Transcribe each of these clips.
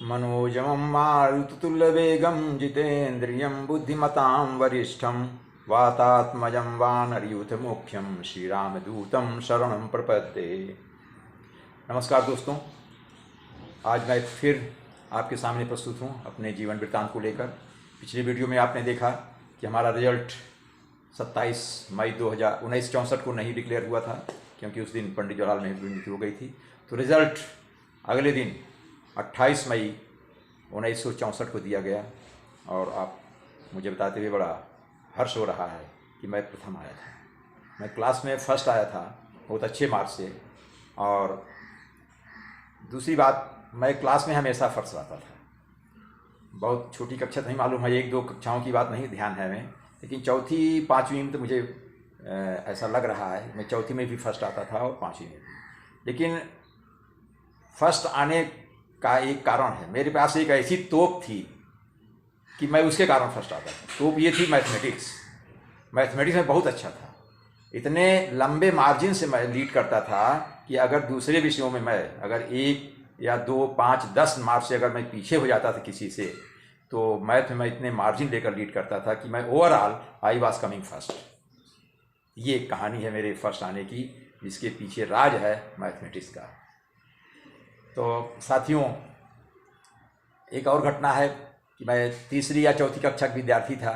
मनोजमं मारुततुल्यवेगं जितेन्द्रियं बुद्धिमतां वरिष्ठं वातात्मजं वानरयूथमुख्यं श्रीरामदूतं शरणं प्रपद्ये। नमस्कार दोस्तों, आज मैं फिर आपके सामने प्रस्तुत हूँ अपने जीवन वृत्तांत को लेकर। पिछले वीडियो में आपने देखा कि हमारा रिजल्ट 27 मई 1964 को नहीं डिक्लेयर हुआ था, क्योंकि उस दिन पंडित जवाहरलाल नेहरू की मृत्यु हो गई थी। तो रिज़ल्ट अगले दिन 28 मई 1964 को दिया गया और आप मुझे बताते हुए बड़ा हर्ष हो रहा है कि मैं प्रथम आया था। मैं क्लास में फर्स्ट आया था बहुत अच्छे मार्क्स से। और दूसरी बात, मैं क्लास में हमेशा फर्स्ट आता था। बहुत छोटी कक्षा नहीं मालूम है, 1-2 कक्षाओं की बात नहीं ध्यान है मैं, लेकिन चौथी पाँचवीं में तो मुझे ऐसा लग रहा है मैं चौथी में भी फर्स्ट आता था और पाँचवीं में भी। लेकिन फर्स्ट आने का एक कारण है, मेरे पास एक ऐसी तोप थी कि मैं उसके कारण फर्स्ट आता था। तोप ये थी मैथमेटिक्स में बहुत अच्छा था। इतने लंबे मार्जिन से मैं लीड करता था कि अगर दूसरे विषयों में मैं अगर 1 या 2, 5, 10 मार्क्स से अगर मैं पीछे हो जाता था किसी से, तो मैथ में मैं इतने मार्जिन लेकर लीड करता था कि मैं overall I was coming first. ये एक कहानी है मेरे फर्स्ट आने की, जिसके पीछे राज है मैथमेटिक्स का। तो साथियों, एक और घटना है कि मैं तीसरी या चौथी कक्षा का विद्यार्थी था।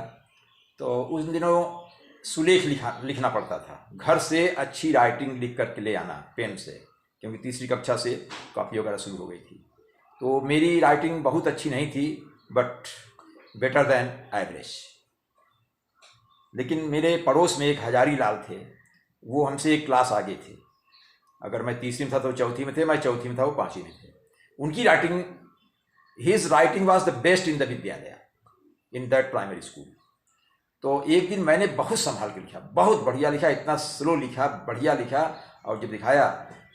तो उस दिनों सुलेख लिखना पड़ता था। घर से अच्छी राइटिंग लिख करके ले आना पेन से, क्योंकि तीसरी कक्षा से कॉपी वगैरह शुरू हो गई थी। तो मेरी राइटिंग बहुत अच्छी नहीं थी, बट बेटर देन एवरेज। लेकिन मेरे पड़ोस में एक हजारी लाल थे, वो हमसे एक क्लास आगे थे। अगर मैं तीसरी में था तो चौथी में थे, मैं चौथी में था वो पाँचवीं में थे। उनकी writing, his writing was the best in the विद्यालय, इन दैट प्राइमरी स्कूल। तो एक दिन मैंने बहुत संभाल के लिखा, बहुत बढ़िया लिखा, इतना स्लो लिखा, बढ़िया लिखा। और जब दिखाया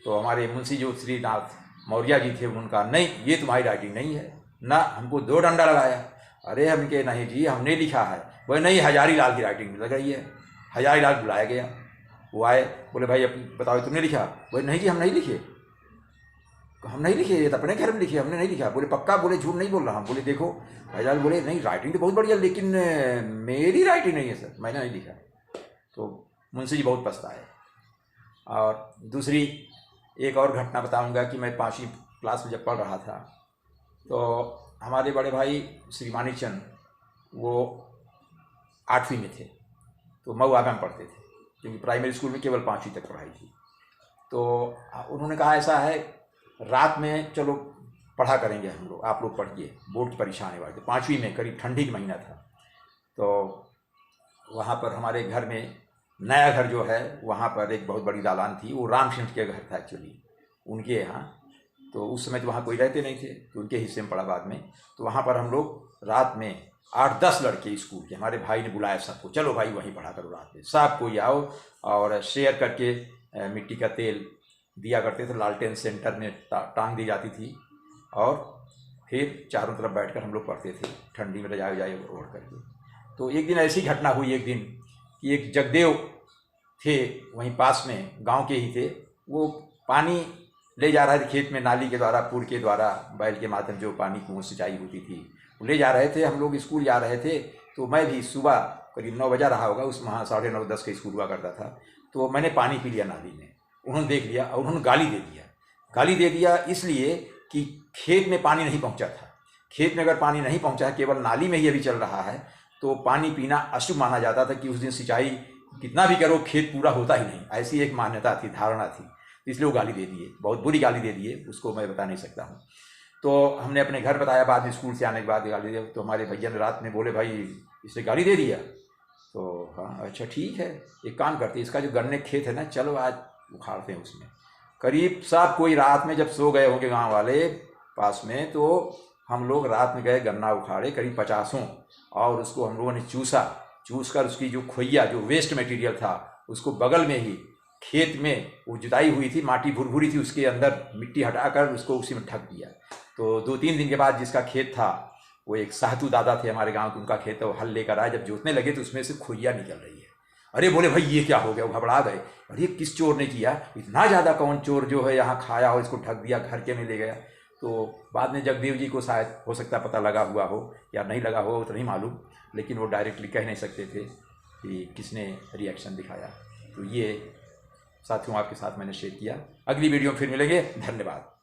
तो हमारे मुंशी जो श्रीनाथ मौर्य जी थे, उनका नहीं, ये तुम्हारी राइटिंग नहीं है ना, हमको 2 डंडा लगाया। अरे हम के नहीं जी, हमने लिखा है। वह नहीं, हजारी लाल की राइटिंग लग रही है। हजारी लाल बुलाया गया, वो आए, बोले भाई बताओ तुमने लिखा? बोले नहीं जी हम नहीं लिखे। हम नहीं लिखे, ये तो अपने घर में लिखे, हमने नहीं लिखा। बोले पक्का? बोले झूठ नहीं बोल रहा हम। बोले देखो, हजारी बोले नहीं, राइटिंग तो बहुत बढ़िया, लेकिन मेरी राइटिंग नहीं है सर, मैंने नहीं लिखा। तो मुंशी जी बहुत पछताए। और दूसरी एक और घटना बताऊंगा कि मैं 5वीं क्लास में जब पढ़ रहा था, तो हमारे बड़े भाई श्री मानीचंद वो 8वीं में थे, तो मऊआ में पढ़ते थे, क्योंकि प्राइमरी स्कूल में केवल 5वीं तक पढ़ाई थी। तो उन्होंने कहा ऐसा है, रात में चलो पढ़ा करेंगे हम लोग, आप लोग पढ़िए, बोर्ड की परीक्षा आने वाली थी। 5वीं में करीब ठंडी का महीना था। तो वहाँ पर हमारे घर में, नया घर जो है वहाँ पर एक बहुत बड़ी दालान थी, वो रामचंद्र के घर था एक्चुअली, उनके यहाँ। तो उस समय तो वहाँ कोई रहते नहीं थे, तो उनके हिस्से में पड़ा बाद में। तो वहाँ पर हम लोग रात में 8-10 लड़के स्कूल के, हमारे भाई ने बुलाया सबको, चलो भाई वहीं पढ़ा करो रात में, सब कोई आओ। और शेयर करके मिट्टी का तेल दिया करते थे, लालटेन सेंटर में टांग दी जाती थी, और फिर चारों तरफ बैठकर हम लोग पढ़ते थे, ठंडी में रजाई ओढ़ करके। तो एक दिन ऐसी घटना हुई एक दिन कि एक जगदेव थे वहीं पास में, गांव के ही थे, वो पानी ले जा रहे थे खेत में, नाली के द्वारा, पुर के द्वारा, बैल के माध्यम जो पानी की सिंचाई होती थी, वो ले जा रहे थे। हम लोग स्कूल जा रहे थे, तो मैं भी सुबह करीब 9 बजा रहा होगा, उस वहाँ 9:30-10 का स्कूल हुआ करता था। तो मैंने पानी पी लिया नाली में, उन्होंने देख लिया और उन्होंने गाली दे दिया इसलिए कि खेत में पानी नहीं पहुँचा था। खेत में अगर पानी नहीं पहुँचा है, केवल नाली में ही अभी चल रहा है, तो पानी पीना अशुभ माना जाता था, कि उस दिन सिंचाई कितना भी करो खेत पूरा होता ही नहीं, ऐसी एक मान्यता थी, धारणा थी। इसलिए वो गाली दे दिए, बहुत बुरी गाली दे दिए, उसको मैं बता नहीं सकता हूँ। तो हमने अपने घर बताया, बाद में स्कूल से आने के बाद गाली दिया। तो हमारे भैया ने रात में बोले भाई इसे गाली दे दिया। तो हाँ अच्छा ठीक है, एक काम करते, इसका जो गन्ने खेत है ना, चलो आज उखाड़ते हैं उसमें। करीब सब कोई रात में जब सो गए होंगे गाँव वाले पास में, तो हम लोग रात में गए, गन्ना उखाड़े करीब 50, और उसको हम लोगों ने चूस कर उसकी जो खोइया, जो वेस्ट मटेरियल था, उसको बगल में ही खेत में, वो जुताई हुई थी, माटी भुरभुरी थी, उसके अंदर मिट्टी हटाकर उसको उसी में ढक दिया। तो 2-3 दिन के बाद जिसका खेत था, वो एक साहतू दादा थे हमारे गांव के, उनका खेत है, वो हल लेकर आए, जब जोतने लगे तो उसमें से खोइया निकल रही है। अरे बोले भाई ये क्या हो गया, वो घबरा गए। अरे किस चोर ने किया, इतना ज़्यादा कौन चोर जो है यहाँ खाया हो, इसको ढक दिया, घर के में ले गया। तो बाद में जगदेव जी को शायद हो सकता पता लगा हुआ हो या नहीं लगा हो तो नहीं मालूम, लेकिन वो डायरेक्टली कह नहीं सकते थे कि किसने रिएक्शन दिखाया। तो ये साथियों आपके साथ मैंने शेयर किया। अगली वीडियो में फिर मिलेंगे। धन्यवाद।